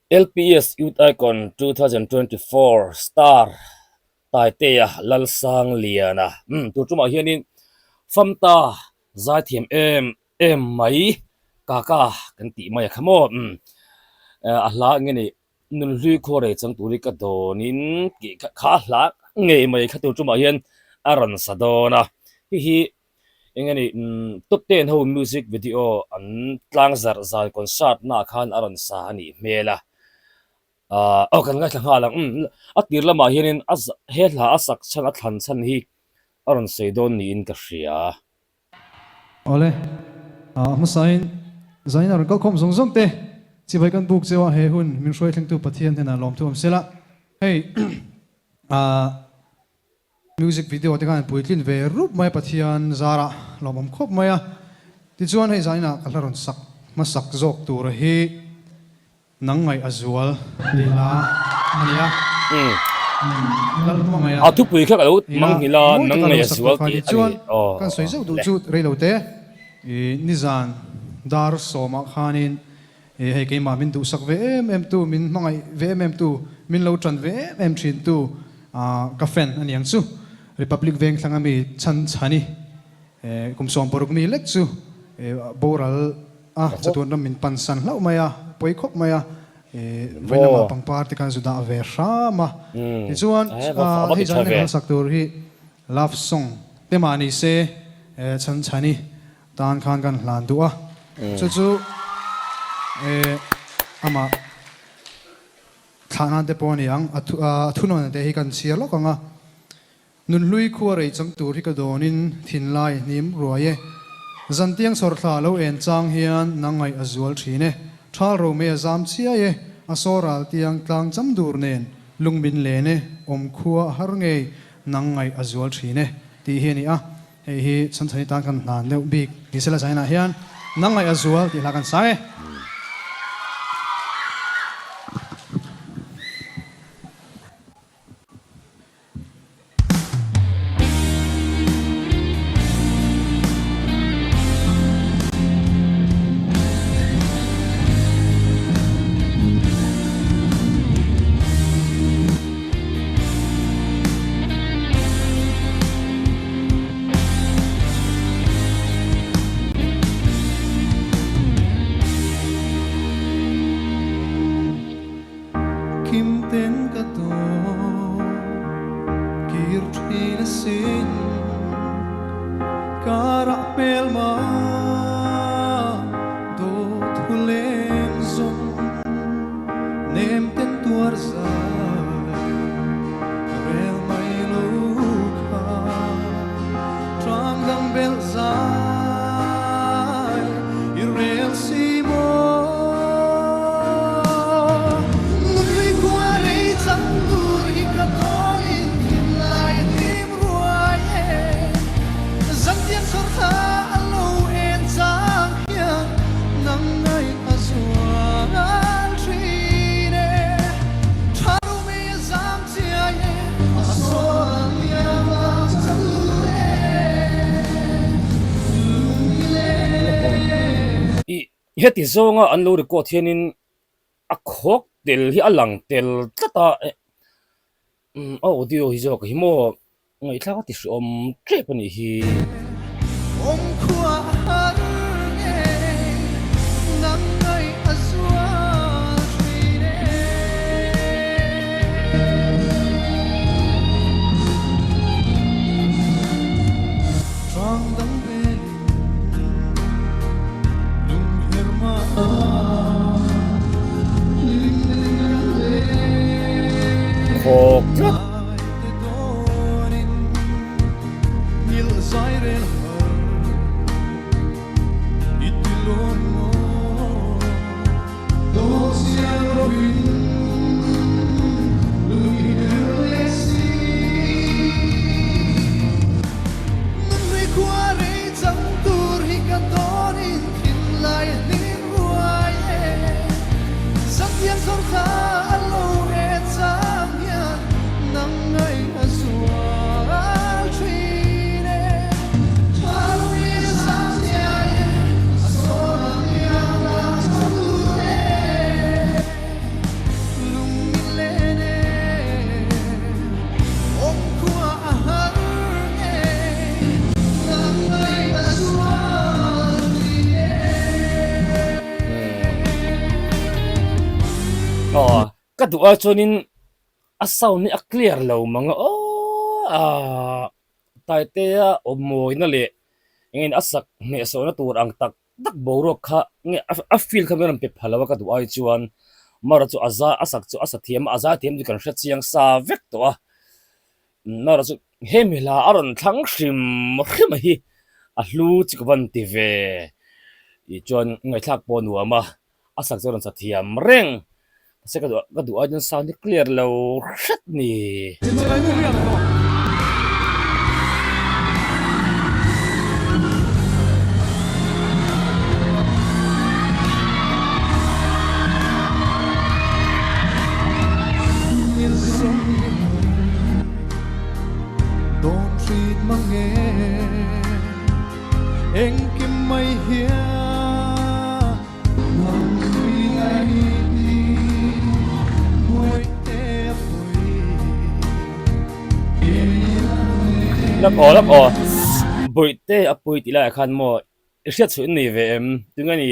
LPS Youth Icon 2024 Star Taitea Lalsangliana tu chuma hianin famta zai thiam em mai kaka kan ti mai khamo a hla ngeni nun hlui khore chang turi ka donin ki kha hla ngei mai kha tu chuma hian aron sadona hi engani top 10 ho music video an tlang zar zai concert na khan aron sa ani mela kan ngai thlang halang atir lama hianin he hla asak chang a thlan chan hi aron seidon ni in ka hria ole masain zain ar kal khom zong zong te chi vai kan buk chewa he hun min roi thleng tu pathian hena lom thu am sela hey music video te kan puitlin ve rup mai pathian zara lom am khop maya ti chuan hei zaina kalaron sak masak zok tur hi nangai azual lila ania thu pui kha alo mang hila nang ngai Zual ti chuan kan soi zo du chu reilo te nizan dar soma khanin hei ke ma min du sak ve em tu min mangai ve em tu min lo tran ve em thin tu ka fen aniang chu republic veng thangami chan chani kum som poruk mi lek chu boral chatun ram min pansan lau maya poi khop maya vainama pangpar ti kan zuda ve rama ti chuan hei jan ne sak tur hi love song te mani se chan chani tan khan kan hlan du a chu ama thana te poni ang athunon te hi kan chia lo kanga nun lui khuwa rei chang tur hi ka donin thin lai nim ruaye zantiang sor thla lo en chang hian nangai azual thine thal ro me azam chia ye asoral tiang tlang cham dur nen lungmin le ne om khuwa har ngei nangai azual thine ti hi ni a hei hi chan chani tan kan hlan leu bik ni sela zaina hian nangai azual ti hla kan sai kim ten ka to kir thina sin kara pelma do thulem zong nem ten tuar za rel mai lo kha trang dam bel za irel simo heti zonga an lo record hianin a khok tel hi alang tel tlata audio hi zo ka hi mo ngai thla ka ti om tre pani hi om khua har nge nam ngai azwa trine trong dam bel lung herma khok tla ka du a chonin a sound ni a clear lo manga tai te a omoi na le ngin asak ne so na tur ang tak dak boro kha nge a feel kha meram pe phalawa ka du ai chuan mara chu aza asak chu asa thiam aza thiam ji kan hra chiang sa vek to a mara chu hemila aron thlang hrim hrim hi a hlu chi kwan ti ve I chuan ngai thak pon nuama asak chu ron sa thiam reng se ka du ai sound clear lo hrat ni Don't treat mange Eng kim mai hia Nang suy ngay đi Muay te pui lap o bui te apui ti la khan mo hriat chu ni ve em tungani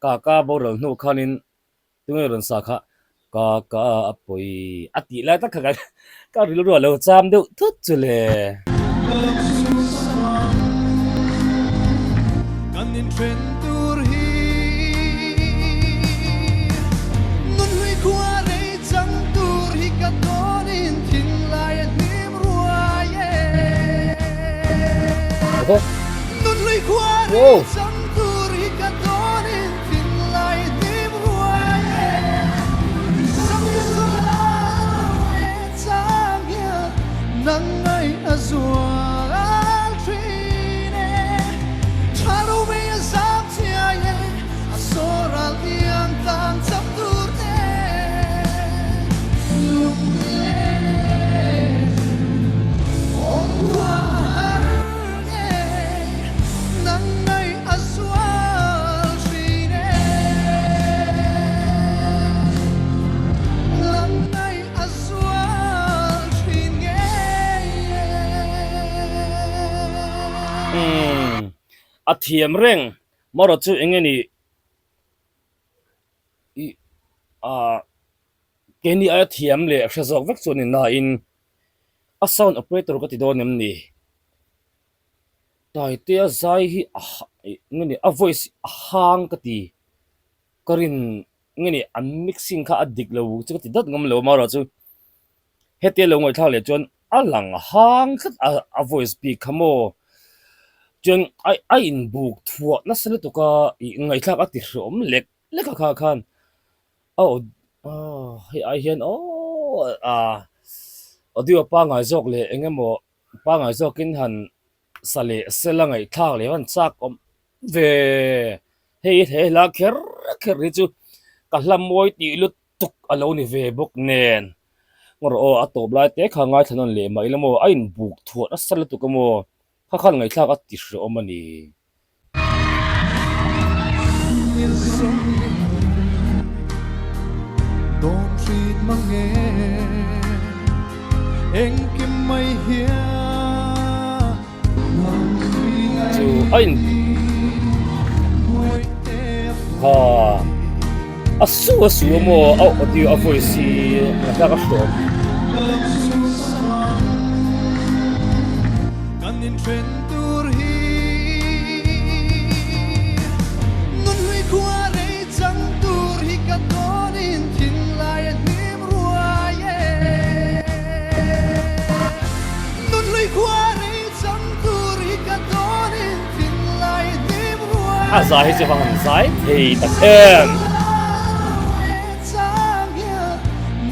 ka bo ro nu khanin tungai ron sa kha ka apui ati la ta kha ka ri lo lo cham deu thut chu le Kan in tren tur hi Nun hui kwa rei chang tur hi ka ton in thin lai nim ruaye Nun hui kwa rei chang tur hi ka ton in thin lai nim ruaye Sang sum la e chang ya nang ai a zual trine Charo me a zap tia ye a soral diang tang chap tur te Lung le Ong wa ne Nang ai a zual trine Nang ai a zual trine a thiam reng maro chu engeni a keni a thiam le hrazok vek chu ni na in a sound operator ka ti don nem ni tai te a zai hi ngeni a voice a hang ka ti karin ngeni a mixing kha adik lo chu ka ti dat ngam lo maro chu hete lo ngoi thale chon a lang hang khat a voice pi khamo chun ai in buk thuwa na sele to ka ngai thak ati hrom lek leka kha khan oh ai hian audio pa ngai jok le engemaw pa ngai jok in han sale selangai thak le han chak om ve he la kher kher ri chu ka hlamoi ti lut tuk alo ni ve bok nen ngor atop lai te kha ngai thanon le mai lamo ain buk thuwa na sele to ka mo kha khan ngai thak ati hrom ani Don't treat mange Eng kim mai hia chu ain Muay te ha asu mo audio a voice na ta ka hrom Kan in tren tur hi Nun hui kwa rei chang tur hi ka ton in thin lai nim ruaye Nun hui kwa rei chang tur hi ka ton in thin lai nim ruaye a zai chu hang zai thei ta em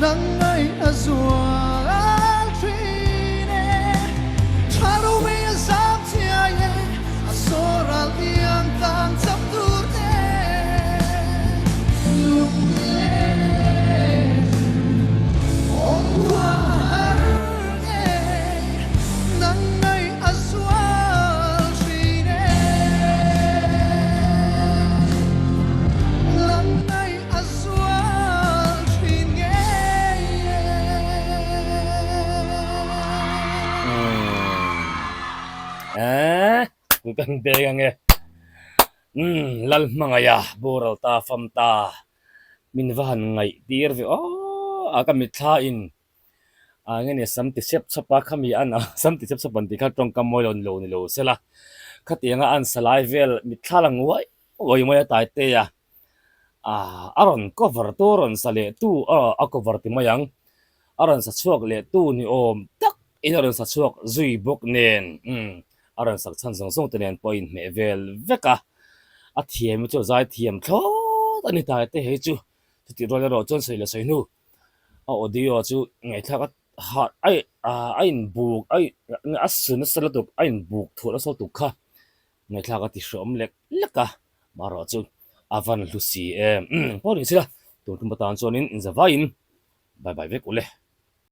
Nang ai a zual trine Charo me a zap tia ye a soral diang tang chap tur te Lung le Ong wa ne Nang ai a zual trine Nang ai a zual trine Kang de nge lal mangaya boral ta fam ta min van ngai dir ve aka mi tha in nge ne sam ti sep chapa khami ana sam ti sep sapan ti kha tong kam moi lon lo ni lo sela khatianga an salai vel mi thalang wai moi tai te ya aron cover toron sale tu a cover ti mayang aron sa chuak le tu ni om tak in aron sa chuak zui bok nen aron sak chan song song tenen point me vel veka a thiam chu zai thiam tho ani tai te he chu ti ro le ro chon sei le sei nu a audio chu ngai thak hat ai buk ai asun sala tuk ai buk thura so tu kha ngai thak ti shom lek leka maro chu avan lucy pori sila tu tum tan chonin in zavain bye bye vek ule